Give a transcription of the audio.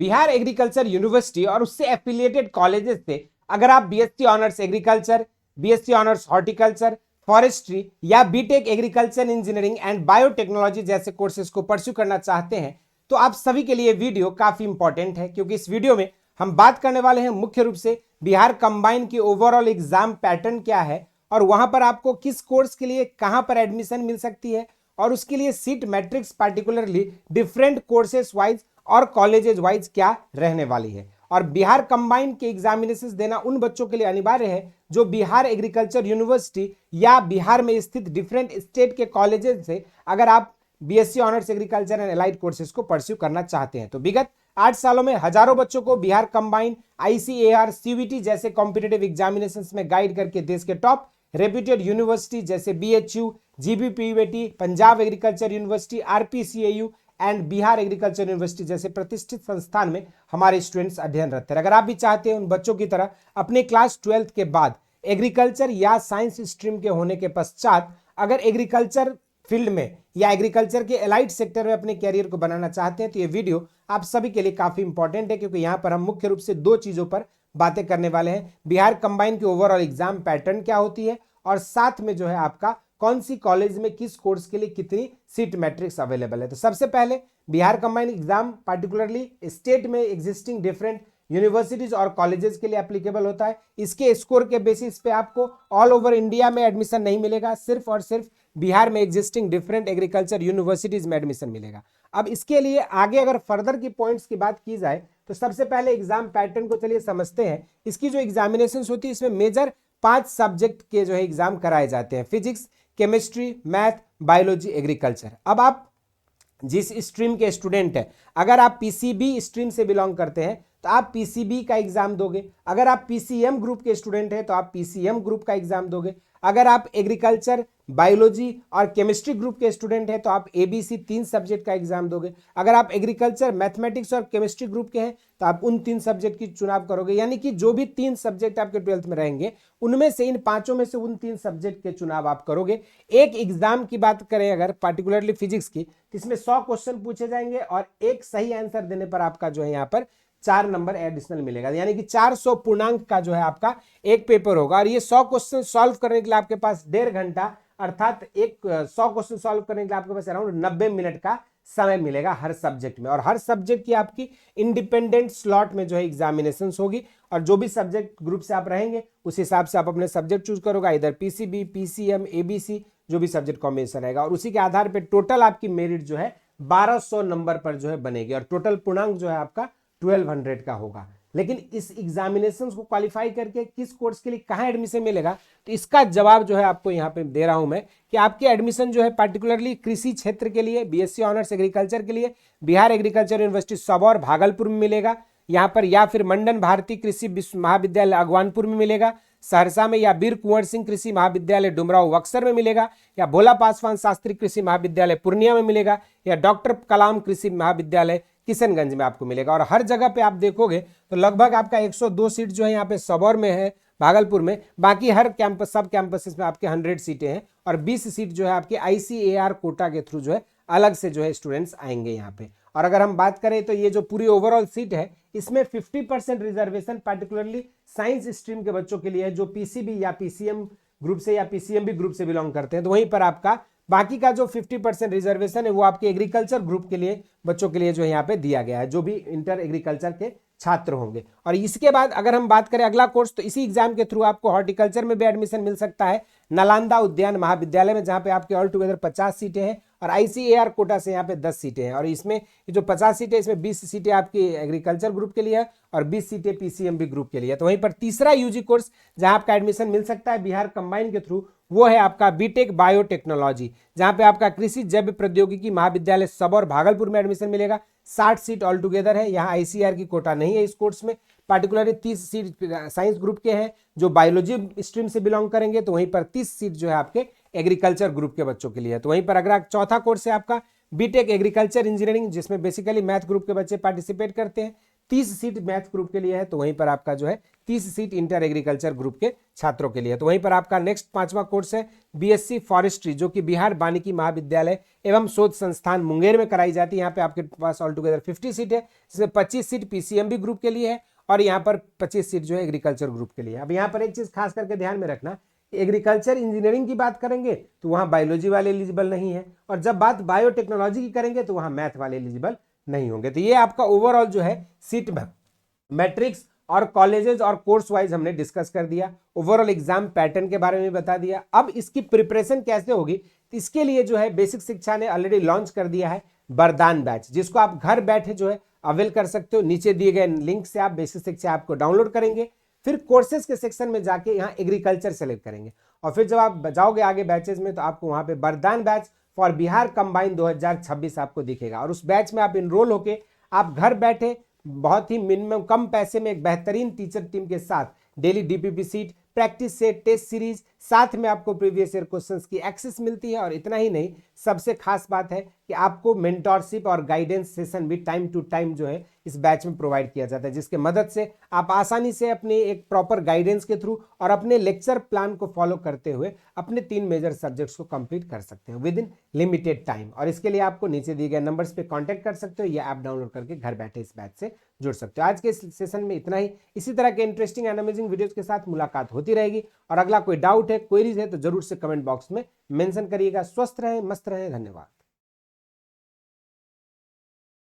Bihar agriculture university और उससे affiliated colleges से अगर आप BSc honours agriculture, BSc honours horticulture, forestry या BTech agriculture engineering and biotechnology जैसे कोर्सेज को परस्यू करना चाहते हैं तो आप सभी के लिए वीडियो काफी इंपॉर्टेंट है, क्योंकि इस वीडियो में हम बात करने वाले हैं मुख्य रूप से बिहार कंबाइन की ओवरऑल एग्जाम पैटर्न क्या है और वहां पर आपको किस कोर्स के लिए कहां पर एडमिशन मिल सकती है और उसके लिए seat matrix particularly different courses wise और कॉलेजेज वाइज क्या रहने वाली है। और बिहार कंबाइन के एग्जामिनेशन देना उन बच्चों के लिए अनिवार्य है जो बिहार एग्रीकल्चर यूनिवर्सिटी या बिहार में स्थित डिफरेंट स्टेट के कॉलेजेस से अगर आप BSc honours agriculture and allied courses को परस्यू करना चाहते हैं। तो विगत 8 सालों में हजारों बच्चों को बिहार कंबाइन, आईसीएआर, सीयूईटी जैसे कॉम्पिटेटिव एग्जामिनेशंस में गाइड करके देश के टॉप रेप्यूटेड यूनिवर्सिटी जैसे BHU, GBPUT, Punjab agriculture university, RPCAU and Bihar agriculture university जैसे प्रतिष्ठित संस्थान में हमारे स्टूडेंट्स अध्ययनरत हैं। अगर आप भी चाहते हैं उन बच्चों की तरह अपने क्लास 12th के बाद एग्रीकल्चर या साइंस स्ट्रीम के होने के पश्चात अगर एग्रीकल्चर फील्ड में या एग्रीकल्चर के एलाइड सेक्टर में अपने कैरियर को बनाना चाहते हैं तो ये वीडियो आप सभी के लिए काफी इंपॉर्टेंट है, क्योंकि यहाँ पर हम मुख्य रूप से दो चीजों पर बातें करने वाले हैं। बिहार कंबाइन की ओवरऑल एग्जाम पैटर्न क्या होती है और साथ में जो है आपका कौन सी कॉलेज में किस कोर्स के लिए कितनी सीट मैट्रिक्स अवेलेबल है। तो सबसे पहले Bihar combine exam particularly state में एग्जिस्टिंग डिफरेंट यूनिवर्सिटीज और कॉलेजेस के लिए एप्लीकेबल होता है। इसके स्कोर के बेसिस पे आपको ऑल ओवर इंडिया में एडमिशन नहीं मिलेगा, सिर्फ और सिर्फ बिहार में एग्जिस्टिंग डिफरेंट एग्रीकल्चर यूनिवर्सिटीज में एडमिशन मिलेगा। अब इसके लिए आगे अगर फर्दर की पॉइंट्स की बात की जाए तो सबसे पहले एग्जाम पैटर्न को चलिए समझते हैं। इसकी जो एग्जामिनेशन होती है इसमें मेजर 5 सब्जेक्ट के जो है एग्जाम कराए जाते हैं, physics, chemistry, math, biology, agriculture. अब आप जिस स्ट्रीम के स्टूडेंट हैं, अगर आप पीसीबी स्ट्रीम से बिलोंग करते हैं तो आप पीसीबी का एग्जाम दोगे। अगर आप पीसीएम ग्रुप के स्टूडेंट हैं तो आप पीसीएम ग्रुप का एग्जाम दोगे। अगर आप एग्रीकल्चर, बायोलॉजी और केमिस्ट्री ग्रुप के स्टूडेंट हैं तो आप एबीसी 3 सब्जेक्ट का एग्जाम दोगे। अगर आप एग्रीकल्चर, मैथमेटिक्स और केमिस्ट्री ग्रुप के हैं तो आप उन 3 सब्जेक्ट की चुनाव करोगे, यानी कि जो भी 3 सब्जेक्ट आपके 12th में रहेंगे उनमें से इन पांचों में से उन 3 सब्जेक्ट के चुनाव आप करोगे। एक एग्जाम की बात करें अगर पार्टिकुलरली फिजिक्स की, इसमें 100 क्वेश्चन पूछे जाएंगे और एक सही आंसर देने पर आपका जो है यहाँ पर 4 नंबर एडिशनल मिलेगा, यानी कि 400 पूर्णांक का जो है आपका एक पेपर होगा। और ये 100 क्वेश्चन सॉल्व करने के लिए आपके पास 1.5 घंटा अर्थात 100 क्वेश्चन सॉल्व करने के लिए आपके पास अराउंड 90 मिनट का समय मिलेगा हर सब्जेक्ट में। और हर सब्जेक्ट की आपकी इंडिपेंडेंट स्लॉट में जो है एग्जामिनेशन होगी और जो भी सब्जेक्ट ग्रुप से आप रहेंगे उस हिसाब से आप अपने सब्जेक्ट चूज करोगे, इधर पीसीबी, पीसीएम, एबीसी, जो भी सब्जेक्ट कॉम्बिनेशन रहेगा। और उसी के आधार पर टोटल आपकी मेरिट जो है 1200 नंबर पर जो है बनेगी और टोटल पूर्णांक जो है आपका 1200 का होगा। लेकिन इस एग्जामिनेशन को क्वालिफाई करके किस कोर्स के लिए कहां एडमिशन मिलेगा, तो इसका जवाब जो है आपको यहां पे दे रहा हूं मैं कि आपके एडमिशन जो है पार्टिकुलरली कृषि क्षेत्र के लिए बीएससी ऑनर्स एग्रीकल्चर के लिए बिहार एग्रीकल्चर यूनिवर्सिटी सबौर भागलपुर में मिलेगा यहां पर, या फिर मंडन भारती कृषि महाविद्यालय अगवानपुर में मिलेगा सहरसा में, या वीर कुंवर सिंह कृषि महाविद्यालय डुमराव बक्सर में मिलेगा, या भोला पासवान शास्त्री कृषि महाविद्यालय पूर्णिया में मिलेगा, या डॉक्टर कलाम कृषि महाविद्यालय किशनगंज में आपको मिलेगा। और हर जगह पे आप देखोगे तो लगभग आपका 102 सीट जो है यहाँ पे सबौर में है, भागलपुर में। बाकी हर कैंपस, सब कैंपसेस में आपके 100 सीटें हैं और 20 सीट जो है आपके आईसीएआर कोटा के थ्रू जो है अलग से जो है स्टूडेंट्स आएंगे यहाँ पे। और अगर हम बात करें तो ये जो पूरी ओवरऑल सीट है इसमें 50% रिजर्वेशन पार्टिकुलरली साइंस स्ट्रीम के बच्चों के लिए है जो पीसीबी या पीसीएम ग्रुप से या पीसीएमबी ग्रुप से बिलोंग करते हैं। तो वहीं पर आपका बाकी का जो 50% रिजर्वेशन है वो आपके एग्रीकल्चर ग्रुप के लिए बच्चों के लिए जो है यहाँ पे दिया गया है, जो भी इंटर एग्रीकल्चर के छात्र होंगे। और इसके बाद अगर हम बात करें अगला कोर्स, तो इसी एग्जाम के थ्रू आपको हॉर्टिकल्चर में भी एडमिशन मिल सकता है नालंदा उद्यान महाविद्यालय में, जहां पे आपके ऑल टुगेदर 50 सीटें हैं और आईसीएआर कोटा से यहाँ पे 10 सीटें हैं। और इसमें ये जो 50 सीटें इसमें 20 सीटें आपकी एग्रीकल्चर ग्रुप के लिए है और 20 सीटें पीसीएमबी ग्रुप के लिए। तो वहीं पर तीसरा यूजी कोर्स जहां आपका एडमिशन मिल सकता है बिहार कंबाइन के थ्रू, वो है आपका बीटेक बायोटेक्नोलॉजी, जहां पे आपका कृषि जैव प्रौद्योगिकी महाविद्यालय सबौर भागलपुर में एडमिशन मिलेगा। 60 सीट ऑल टुगेदर है, यहाँ आईसीआर की कोटा नहीं है इस कोर्स में। पार्टिकुलरली 30 सीट साइंस ग्रुप के हैं जो बायोलॉजी स्ट्रीम से बिलोंग करेंगे, तो वहीं पर 30 सीट जो है आपके एग्रीकल्चर ग्रुप के बच्चों के लिए है। तो वहीं पर अगर चौथा कोर्स है आपका बीटेक एग्रीकल्चर इंजीनियरिंग, जिसमें बेसिकली मैथ ग्रुप के बच्चे पार्टिसिपेट करते हैं। 30 सीट मैथ ग्रुप के लिए है, तो वहीं पर आपका जो है 30 सीट इंटर एग्रीकल्चर ग्रुप के छात्रों के लिए है। तो वहीं पर आपका नेक्स्ट 5वां कोर्स है बीएससी फॉरेस्ट्री, जो कि बिहार वानिकी महाविद्यालय एवं शोध संस्थान मुंगेर में कराई जाती है। यहाँ पे आपके पास ऑल टुगेदर 50 सीट है, जिसमें 25 सीट पीसीएमबी ग्रुप के लिए है और यहाँ पर 25 सीट जो है एग्रीकल्चर ग्रुप के लिए। अब यहाँ पर एक चीज खास करके ध्यान में रखना, एग्रीकल्चर इंजीनियरिंग की बात करेंगे तो वहाँ बायोलॉजी वाले एलिजिबल नहीं है, और जब बात बायोटेक्नोलॉजी की करेंगे तो वहाँ मैथ वाले एलिजिबल नहीं होंगे। तो ये आपका ओवरऑल जो है सीट मैट्रिक्स और कॉलेजेस और कोर्स वाइज हमने डिस्कस कर दिया। ओवरऑल एग्जाम पैटर्न के बारे में बता दिया। अब इसकी प्रिपरेशन कैसे होगी, तो इसके लिए जो है बेसिक शिक्षा ने ऑलरेडी लॉन्च कर दिया है वरदान बैच, जिसको आप घर बैठे जो है अवेल कर सकते हो। नीचे दिए गए लिंक से आप बेसिक शिक्षा ऐप को डाउनलोड करेंगे, फिर कोर्सेज के सेक्शन में जाके यहाँ एग्रीकल्चर सेलेक्ट करेंगे, और फिर जब आप जाओगे आगे बैचेज में तो आपको वहाँ पे वरदान बैच फॉर बिहार कंबाइन 2026 आपको दिखेगा, और उस बैच में आप इनरोल होके आप घर बैठे बहुत ही मिनिमम कम पैसे में एक बेहतरीन टीचर टीम के साथ daily DPP sheet, practice set, test series, साथ में आपको प्रीवियस ईयर क्वेश्चंस की एक्सेस मिलती है। और इतना ही नहीं, सबसे खास बात है कि आपको मेंटोरशिप और गाइडेंस सेशन भी टाइम टू टाइम जो है इस बैच में प्रोवाइड किया जाता है, जिसके मदद से आप आसानी से अपने एक प्रॉपर गाइडेंस के थ्रू और अपने लेक्चर प्लान को फॉलो करते हुए अपने 3 मेजर सब्जेक्ट्स को कंप्लीट कर सकते हैं विद इन लिमिटेड टाइम। और इसके लिए आपको नीचे दिए गए नंबर्स पे कांटेक्ट कर सकते हो या ऐप डाउनलोड करके घर बैठे इस बैच से जुड़ सकते हो। आज के सेशन में इतना ही। इसी तरह के इंटरेस्टिंग एंड अमेजिंग वीडियोस के साथ मुलाकात होती रहेगी, और अगला कोई डाउट है, क्वेरीज है तो जरूर से कमेंट बॉक्स में मेंशन करिएगा। स्वस्थ रहें, मस्त रहें, धन्यवाद।